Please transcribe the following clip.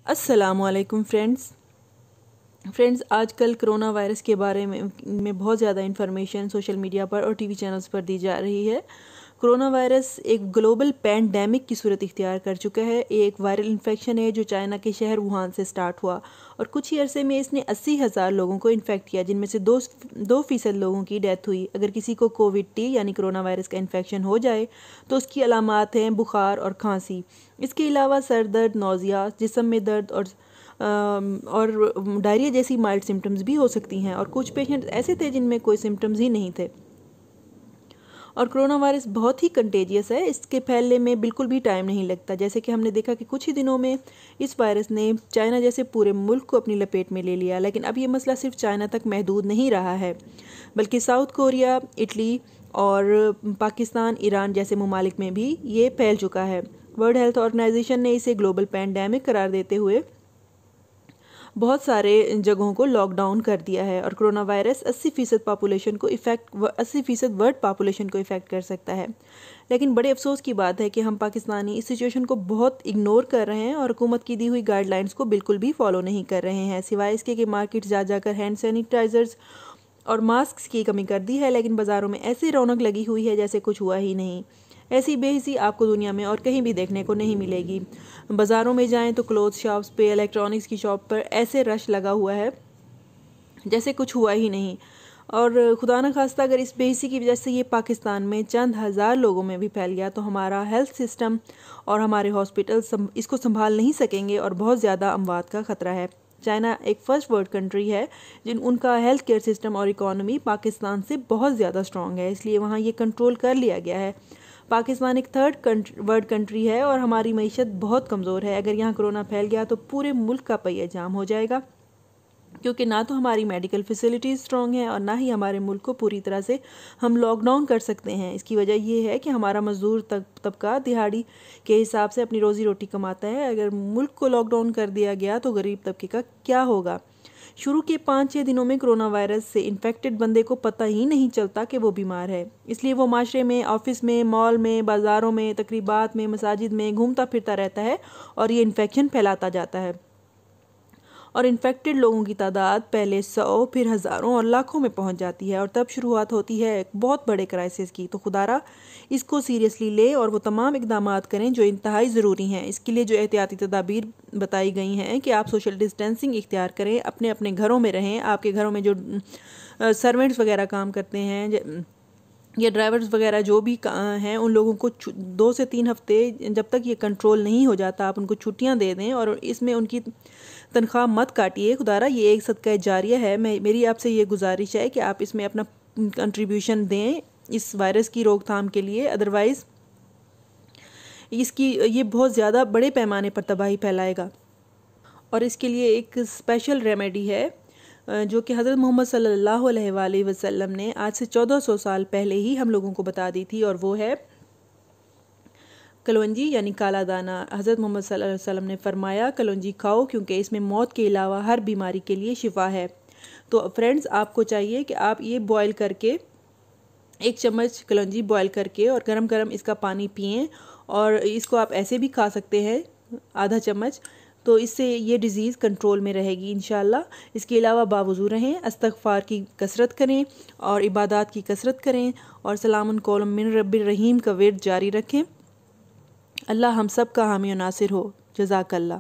अस्सलामुअलैकुम फ्रेंड्स आजकल corona virus के बारे में बहुत ज़्यादा इन्फॉर्मेशन सोशल मीडिया पर और टीवी चैनल्स पर दी जा रही है। कोरोना वायरस एक ग्लोबल पैंडेमिक की सूरत इख्तियार कर चुका है। ये एक वायरल इन्फेक्शन है जो चाइना के शहर वुहान से स्टार्ट हुआ और कुछ ही अरसे में इसने 80,000 लोगों को इन्फेक्ट किया, जिनमें से 2% लोगों की डेथ हुई। अगर किसी को कोविड-10 यानी कोरोना वायरस का इन्फेक्शन हो जाए तो उसकी अलामात हैं बुखार और खांसी। इसके अलावा सर दर्द, नौजिया, जिस्म में दर्द और डायरिया जैसी माइल्ड सिम्टम्स भी हो सकती हैं। और कुछ पेशेंट ऐसे थे जिनमें कोई सिम्टम्स ही नहीं थे। और कोरोना वायरस बहुत ही कंटेजियस है, इसके फैलने में बिल्कुल भी टाइम नहीं लगता। जैसे कि हमने देखा कि कुछ ही दिनों में इस वायरस ने चाइना जैसे पूरे मुल्क को अपनी लपेट में ले लिया। लेकिन अब ये मसला सिर्फ चाइना तक महदूद नहीं रहा है, बल्कि साउथ कोरिया, इटली और पाकिस्तान, ईरान जैसे ममालिक में भी ये फैल चुका है। वर्ल्ड हेल्थ ऑर्गेनाइजेशन ने इसे ग्लोबल पैंडेमिक करार देते हुए बहुत सारे जगहों को लॉकडाउन कर दिया है। और कोरोना वायरस 80% वर्ल्ड पॉपुलेशन को इफ़ेक्ट कर सकता है। लेकिन बड़े अफसोस की बात है कि हम पाकिस्तानी इस सिचुएशन को बहुत इग्नोर कर रहे हैं और हुकूमत की दी हुई गाइडलाइंस को बिल्कुल भी फॉलो नहीं कर रहे हैं, सिवाय इसके कि मार्केट जा जाकर हैंड सैनिटाइजर्स और मास्क की कमी कर दी है। लेकिन बाज़ारों में ऐसी रौनक लगी हुई है जैसे कुछ हुआ ही नहीं। ऐसी बेहिसी आपको दुनिया में और कहीं भी देखने को नहीं मिलेगी। बाज़ारों में जाएं तो क्लोथ शॉप्स पे, इलेक्ट्रॉनिक्स की शॉप पर ऐसे रश लगा हुआ है जैसे कुछ हुआ ही नहीं। और खुदा न खास्ता अगर इस बेहिसी की वजह से ये पाकिस्तान में चंद हज़ार लोगों में भी फैल गया तो हमारा हेल्थ सिस्टम और हमारे हॉस्पिटल इसको संभाल नहीं सकेंगे और बहुत ज़्यादा अमवात का ख़तरा है। चाइना एक फर्स्ट वर्ल्ड कंट्री है उनका हेल्थ केयर सिस्टम और इकॉनमी पाकिस्तान से बहुत ज़्यादा स्ट्रॉन्ग है, इसलिए वहाँ ये कंट्रोल कर लिया गया है। पाकिस्तान एक थर्ड वर्ल्ड कंट्री है और हमारी मईशत बहुत कमज़ोर है। अगर यहाँ कोरोना फैल गया तो पूरे मुल्क का पहिया जाम हो जाएगा, क्योंकि ना तो हमारी मेडिकल फैसिलिटीज़ स्ट्रॉन्ग हैं और ना ही हमारे मुल्क को पूरी तरह से हम लॉकडाउन कर सकते हैं। इसकी वजह यह है कि हमारा मजदूर तबका दिहाड़ी के हिसाब से अपनी रोज़ी रोटी कमाता है। अगर मुल्क को लॉकडाउन कर दिया गया तो गरीब तबके का क्या होगा। शुरू के 5-6 दिनों में कोरोना वायरस से इन्फेक्टेड बंदे को पता ही नहीं चलता कि वो बीमार है, इसलिए वो माशरे में, ऑफिस में, मॉल में, बाज़ारों में, तकरीबात में, मसाजिद में घूमता फिरता रहता है और ये इन्फेक्शन फैलाता जाता है। और इन्फेक्टेड लोगों की तादाद पहले 100, फिर हज़ारों और लाखों में पहुंच जाती है और तब शुरुआत होती है एक बहुत बड़े क्राइसिस की। तो खुदारा इसको सीरियसली ले और वो तमाम इक़दामात करें जो इंतहाई ज़रूरी हैं। इसके लिए जो एहतियाती तदाबीर बताई गई हैं कि आप सोशल डिस्टेंसिंग इख्तियार करें, अपने अपने घरों में रहें। आपके घरों में जो सर्वेंट्स वगैरह काम करते हैं या ड्राइवर्स वगैरह जो भी हैं, उन लोगों को 2 से 3 हफ्ते जब तक ये कंट्रोल नहीं हो जाता आप उनको छुट्टियां दे दें और इसमें उनकी तनख्वाह मत काटिए। खुदारा ये एक सदका जारिया है। मेरी आपसे ये गुजारिश है कि आप इसमें अपना कंट्रीब्यूशन दें इस वायरस की रोकथाम के लिए, अदरवाइज़ ये बहुत ज़्यादा बड़े पैमाने पर तबाही फैलाएगा। और इसके लिए एक स्पेशल रेमेडी है जो कि हज़रत मोहम्मद सल्लल्लाहु अलैहि वसल्लम ने आज से 1400 साल पहले ही हम लोगों को बता दी थी, और वो है कलौंजी यानी काला दाना। हज़रत मोहम्मद सल्लल्लाहु अलैहि वसल्लम ने फरमाया कलौंजी खाओ क्योंकि इसमें मौत के अलावा हर बीमारी के लिए शिफा है। तो फ्रेंड्स, आपको चाहिए कि आप ये बॉयल करके 1 चम्मच कलौंजी बॉयल करके और गरम गरम इसका पानी पिएं, और इसको आप ऐसे भी खा सकते हैं आधा चम्मच, तो इससे ये डिज़ीज़ कंट्रोल में रहेगी इंशाअल्लाह। इसके अलावा बावुज़ू रहें, इस्तिग़फ़ार की कसरत करें और इबादत की कसरत करें और सलामुन कौलम मिन रब्बिर रहीम का विर्द जारी रखें। अल्लाह हम सब का हामी और नासिर हो। जज़ाकल्लाह।